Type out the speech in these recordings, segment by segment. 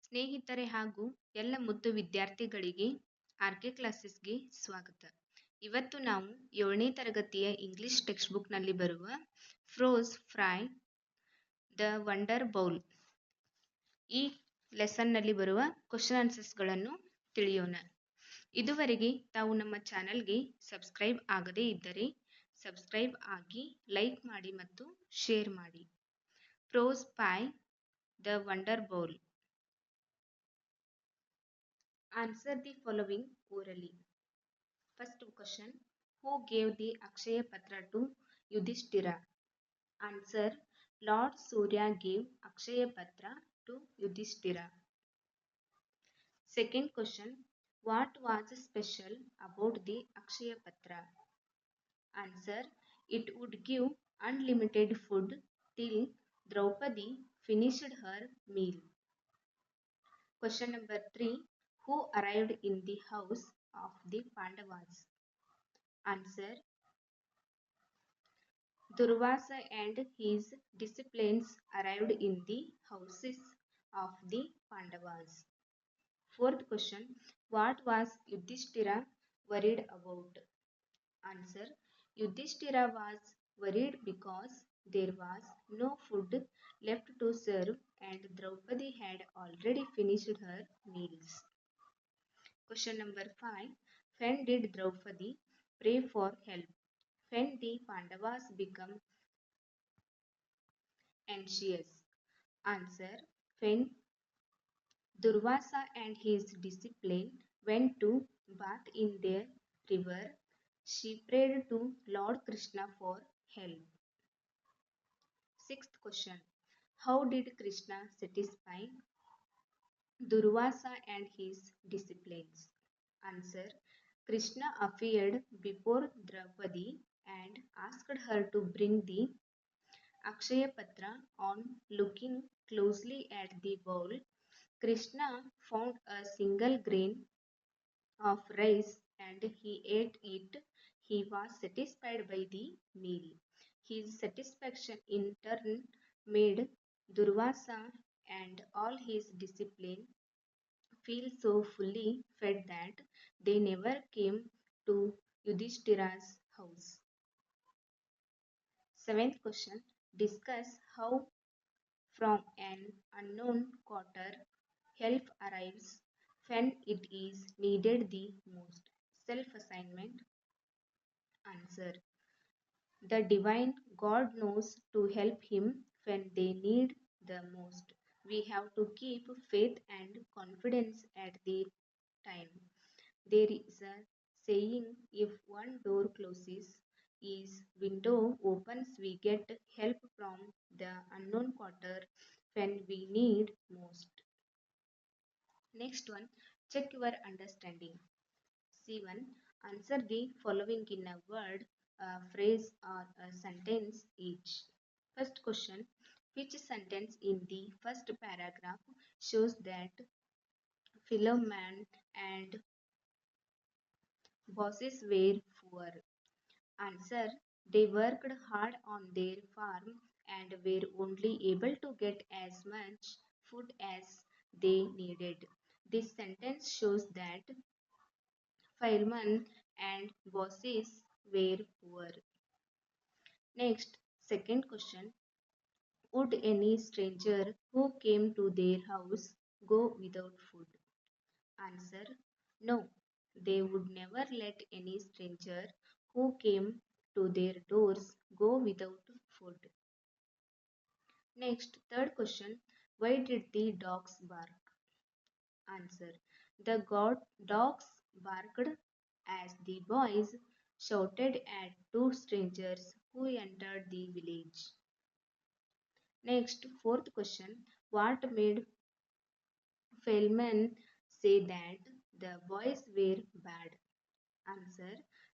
ಸ್ನೇಹಿತರೆ ಹಾಗೂ ಎಲ್ಲ ಮುದ್ದು ವಿದ್ಯಾರ್ಥಿಗಳಿಗೆ RK ಕ್ಲಾಸಸ್ಗೆ ಸ್ವಾಗತ. ಇವತ್ತು ನಾವು 7ನೇ ತರಗತಿಯ ಇಂಗ್ಲಿಷ್ ಟೆಕ್ಸ್ಟ್ ಬುಕ್ನಲ್ಲಿ ಬರುವ ಫ್ರೋಸ್ ಫ್ರೈ ದ ವಂಡರ್ ಬೌಲ್ ಈ ಲೆಸನ್ನಲ್ಲಿ ಬರುವ ಕ್ವಶನ್ ಆನ್ಸರ್ಸ್ಗಳನ್ನು ತಿಳಿಯೋಣ. ಇದುವರೆಗೆ ತಾವು ನಮ್ಮ ಚಾನಲ್ಗೆ ಸಬ್ಸ್ಕ್ರೈಬ್ ಆಗದೇ ಇದ್ದರೆ ಸಬ್ಸ್ಕ್ರೈಬ್ ಆಗಿ, ಲೈಕ್ ಮಾಡಿ ಮತ್ತು ಶೇರ್ ಮಾಡಿ. ಫ್ರೋಸ್ fry the wonder bowl. Answer the following orally. First question. Who gave the Akshaya Patra to Yudhishthira? Answer. Lord Surya gave Akshaya Patra to Yudhishthira. Second question. What was special about the Akshaya Patra? Answer. It would give unlimited food till Draupadi finished her meal. Question number 3. Who arrived in the house of the Pandavas? Answer. Durvasa and his disciples arrived in the houses of the Pandavas. Fourth question. What was Yudhishthira worried about? Answer. Yudhishthira was worried because there was no food left to serve and Draupadi had already finished her meals. Question number 5. When did Draupadi pray for help? When the Pandavas become anxious? Answer. When Durvasa and his disciple went to bath in their river, she prayed to Lord Krishna for help. Sixth question. How did Krishna satisfy Durvasa and his disciples? Answer. Krishna appeared before Draupadi and asked her to bring the Akshaya Patra. On looking closely at the bowl, Krishna found a single grain of rice and he ate it. He was satisfied by the meal. His satisfaction in turn made Durvasa and all his discipline feel so fully fed that they never came to Yudhishthira's house. Seventh question. Discuss how from an unknown quarter help arrives when it is needed the most. Self-assignment. Answer. The divine God knows to help him when they need the most. We have to keep faith and confidence at the time. There is a saying, if one door closes, is window opens. We get help from the unknown quarter when we need most. Next one, check your understanding. C1. Answer the following in a word, a phrase or a sentence each. First question. Which sentence in the first paragraph shows that Philemon and bosses were poor? Answer. They worked hard on their farm and were only able to get as much food as they needed. This sentence shows that Philemon and bosses were poor. Next, second question. Would any stranger who came to their house go without food? Answer. No. They would never let any stranger who came to their doors go without food. Next, third question. Why did the dogs bark? Answer. The dogs barked as the boys shouted at two strangers who entered the village. Next, fourth question. What made Philemon say that the boys were bad? Answer.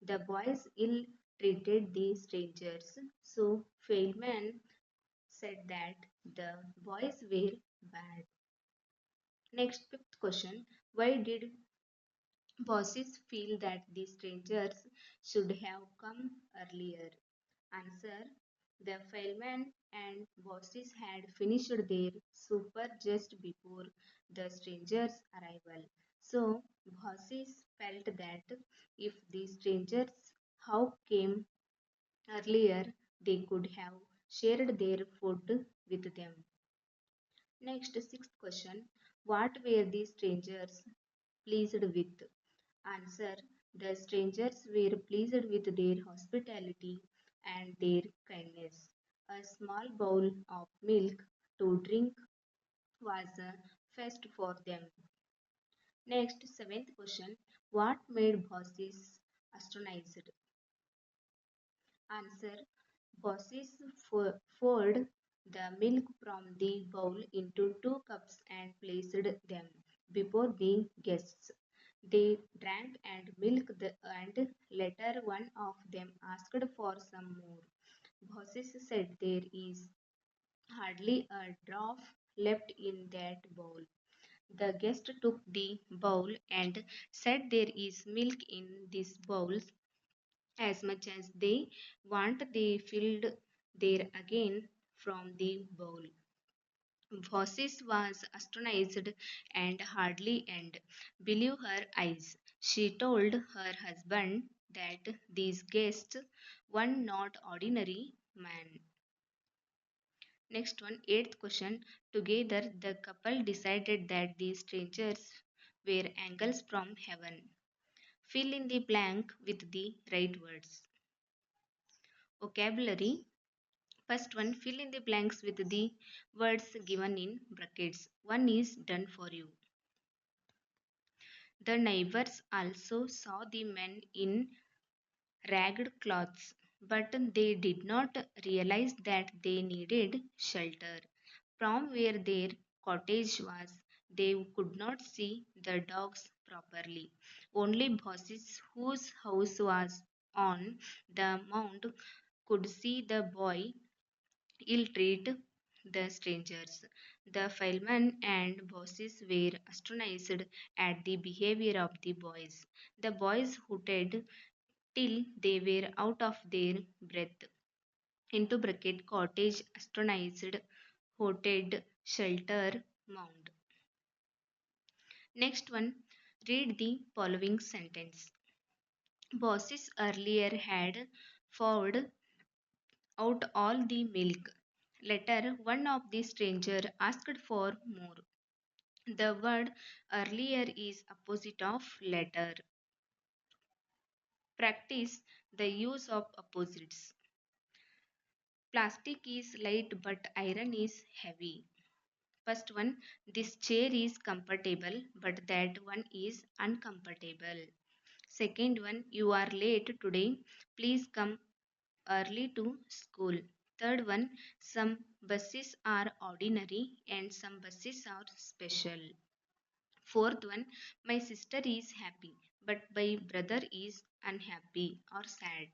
The boys ill-treated the strangers, so Philemon said that the boys were bad. Next, fifth question. Why did bosses feel that the strangers should have come earlier? Answer. The fireman and bosses had finished their supper just before the strangers' arrival. So, bosses felt that if the strangers how came earlier, they could have shared their food with them. Next, sixth question. What were the strangers pleased with? Answer. The strangers were pleased with their hospitality and their kindness. A small bowl of milk to drink was a feast for them. Next, seventh question. What made bosses astonished? Answer. Bosses poured the milk from the bowl into 2 cups and placed them before the guests. They drank and milked and later one of them asked for some more. Bosses said there is hardly a drop left in that bowl. The guest took the bowl and said there is milk in this bowl as much as they want. They filled there again from the bowl. Bossis was astonished and hardly and believed her eyes. She told her husband that these guests were not ordinary men. Next one, eighth question. Together, the couple decided that these strangers were angels from heaven. Fill in the blank with the right words. Vocabulary. First one, fill in the blanks with the words given in brackets. One is done for you. The neighbors also saw the men in ragged clothes, but they did not realize that they needed shelter. From where their cottage was, they could not see the dogs properly. Only bosses whose house was on the mount could see the boy ill treat the strangers. The fireman and bosses were astonished at the behavior of the boys. The boys hooted till they were out of their breath. Into bracket cottage astonished hooted shelter mound. Next one, read the following sentence. Bosses earlier had poured out all the milk. Later, one of the stranger asked for more. The word earlier is opposite of later. Practice the use of opposites. Plastic is light but iron is heavy. First one, this chair is comfortable but that one is uncomfortable. Second one, you are late today. Please come early to school. Third one, some buses are ordinary and some buses are special. Fourth one, my sister is happy but my brother is unhappy or sad.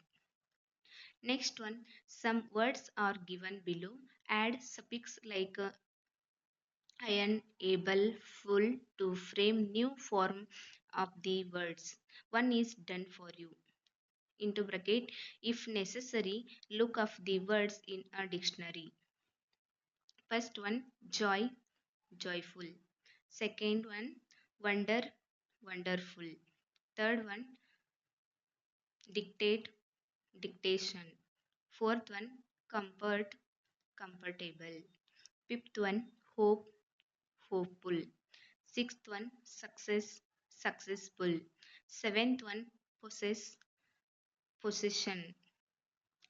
Next one, some words are given below. Add suffix like iron, able, full to frame new form of the words. One is done for you. Into bracket, if necessary, look up the words in a dictionary. First one, joy, joyful. Second one, wonder, wonderful. Third one, dictate, dictation. Fourth one, comfort, comfortable. Fifth one, hope, hopeful. Sixth one, success, successful. Seventh one, possess, possession.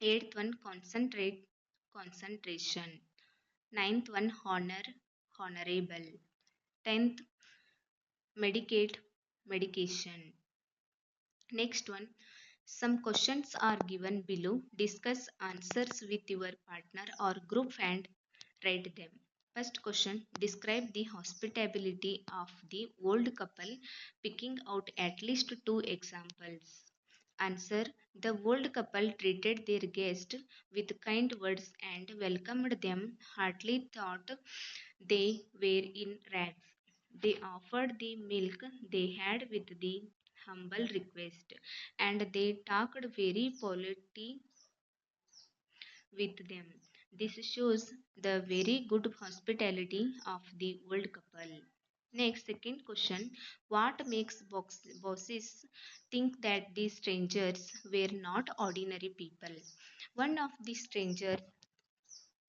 Eighth one, concentrate, concentration. Ninth one, honor, honorable. Tenth, medicate, medication. Next one, some questions are given below. Discuss answers with your partner or group and write them. First question, describe the hospitality of the old couple, picking out at least 2 examples. Answer, the old couple treated their guest with kind words and welcomed them heartily, thought they were in rags. They offered the milk they had with the humble request, and they talked very politely with them. This shows the very good hospitality of the old couple. Next, second question. What makes bosses think that these strangers were not ordinary people? One of the strangers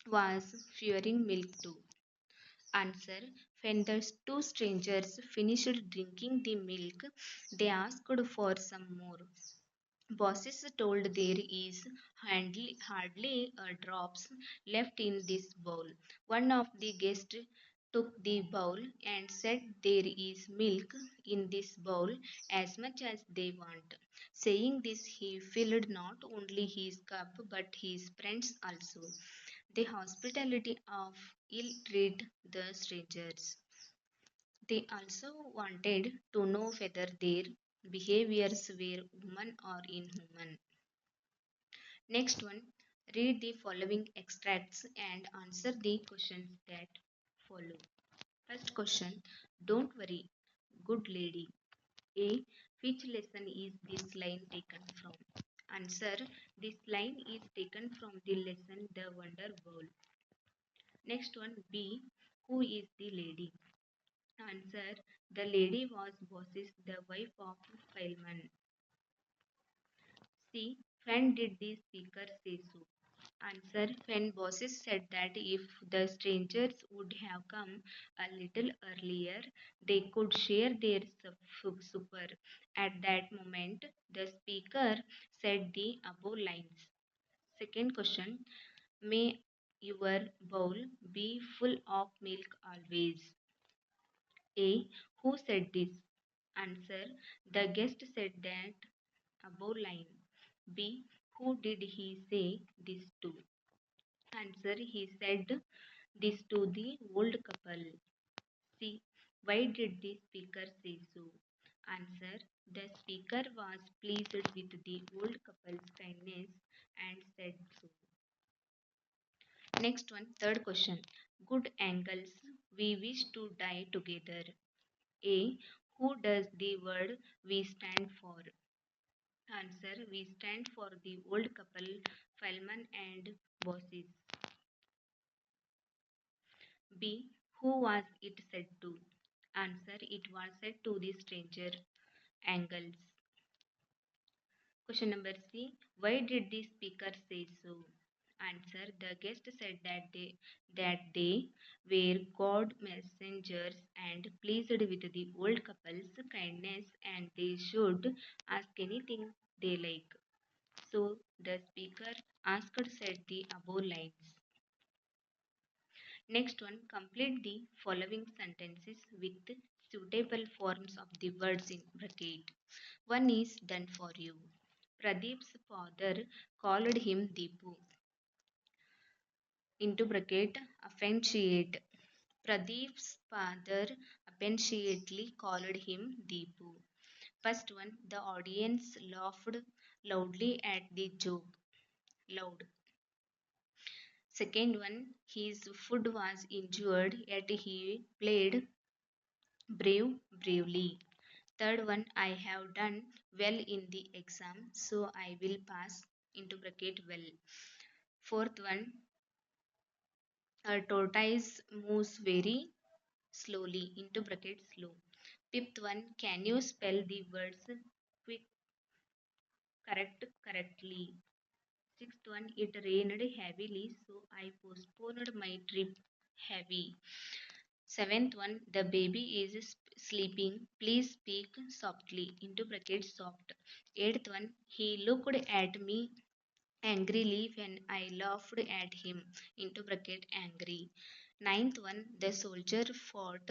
was fearing milk too. Answer. When the two strangers finished drinking the milk, they asked for some more. Bosses told there is hardly a drops left in this bowl. One of the guests took the bowl and said there is milk in this bowl as much as they want. Saying this, he filled not only his cup but his friends also. The hospitality of ill treat the strangers. They also wanted to know whether their behaviors were human or inhuman. Next one, read the following extracts and answer the questions that follow. First question, don't worry, good lady. A. Which lesson is this line taken from? Answer, this line is taken from the lesson The Wonder Bowl. Next one, B. Who is the lady? Answer, the lady was Bosses, the wife of Philemon. C. When did the speaker say so? Answer, when Bosses said that if the strangers would have come a little earlier, they could share their supper. At that moment, the speaker said the above lines. Second question, may your bowl be full of milk always. A. Who said this? Answer, the guest said that above line. B. Who did he say this to? Answer, he said this to the old couple. C. Why did the speaker say so? Answer, the speaker was pleased with the old couple's kindness and said so. Next one, third question. Good angles. We wish to die together. A. Who does the word we stand for? Answer, we stand for the old couple, Philemon and Bosses. B. Who was it said to? Answer, it was said to the stranger. Angles. Question number C. Why did the speaker say so? Answer, the guest said that they were God messengers and pleased with the old couple's kindness and they should ask anything they like. So the speaker asked said the above lines. Next one, complete the following sentences with suitable forms of the words in bracket. One is done for you. Pradeep's father called him Deepu. Into bracket, affectionate. Pradeep's father affectionately called him Deepu. First one, the audience laughed loudly at the joke. Loud. Second one, his foot was injured yet he played bravely. Third one, I have done well in the exam, so I will pass into bracket well. Fourth one, a tortoise moves very slowly into bracket slow. Fifth one, can you spell the words quick correctly? Sixth one, it rained heavily, so I postponed my trip heavy. Seventh one, the baby is sleeping. Please speak softly. Into bracket soft. Eighth one, he looked at me angrily when I laughed at him. Into bracket angry. Ninth one, the soldier fought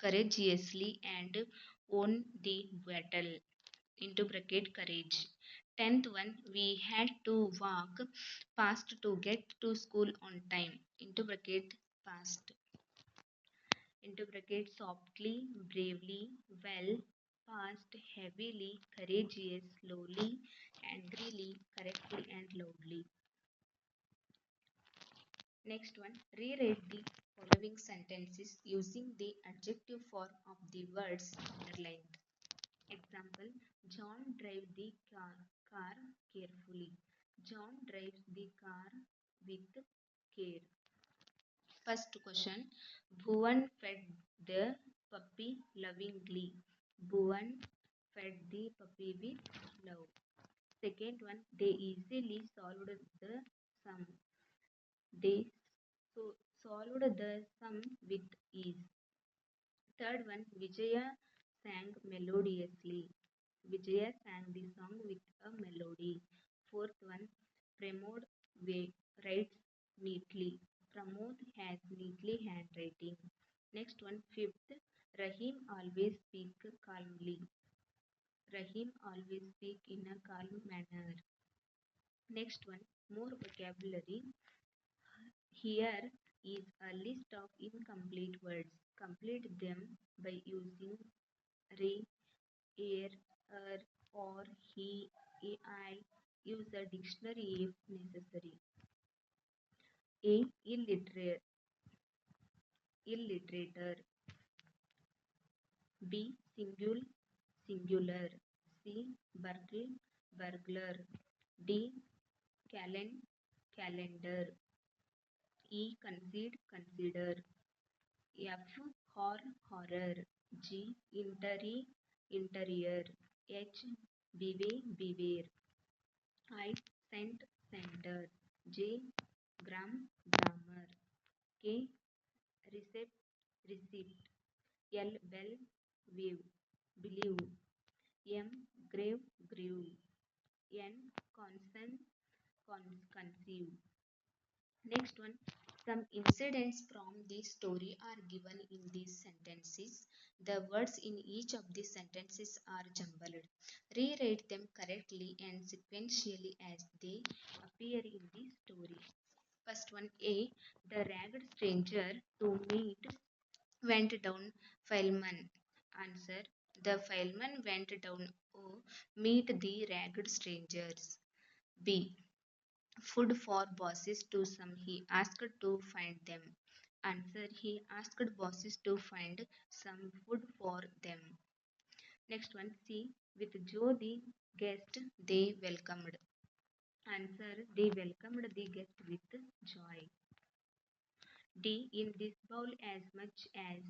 courageously and won the battle. Into bracket courage. Tenth one, we had to walk fast to get to school on time. Into bracket fast. Into bracket softly, bravely, well, fast, heavily, courageous, slowly, angrily, correctly, and loudly. Next one, rewrite the following sentences using the adjective form of the words underlined. Example, John drives the car carefully. John drives the car with care. First question. Bhuvan fed the puppy lovingly. Bhuvan fed the puppy with love. Second one. They easily solved the sum. They solved the sum with ease. Third one. Vijaya sang melodiously. Vijaya sang the song with a melody. Fourth one. Pramod writes neatly. Pramod has neatly handwriting. Next one. Fifth. Rahim always speak calmly. Rahim always speak in a calm manner. Next one. More vocabulary. Here is a list of incomplete words. Complete them by using re, er, or, he, I. Use the dictionary if necessary. A. Illiterator. B. Singular. C. Burglar. D. Calendar. E. Consider. F. Horror. G. Interior. H. Beware. I. Center. J. Grammar. K. Receipt. L. Believe. M. Grieve. N. Conceive. Next one. Some incidents from the story are given in these sentences. The words in each of these sentences are jumbled. Rewrite them correctly and sequentially as they appear in the story. First one. A. The ragged stranger to meet went down fileman. Answer. The fileman went down to meet the ragged strangers. B. Food for bosses to some. He asked to find them. Answer. He asked bosses to find some food for them. Next one. C. With Joe the guest they welcomed. Answer. They welcomed the guest with joy. D. In this bowl as much as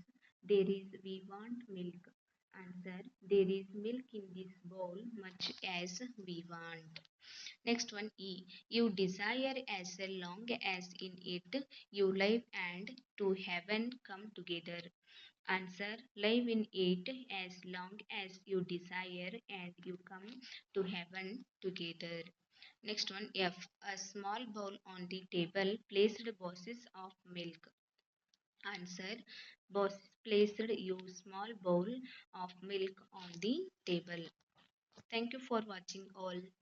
there is we want milk. Answer. There is milk in this bowl much as we want. Next one. E. You desire as long as in it you live and to heaven come together. Answer. Live in it as long as you desire and you come to heaven together. Next one. F. A small bowl on the table placed bosses of milk. Answer. Boss placed you small bowl of milk on the table. Thank you for watching all.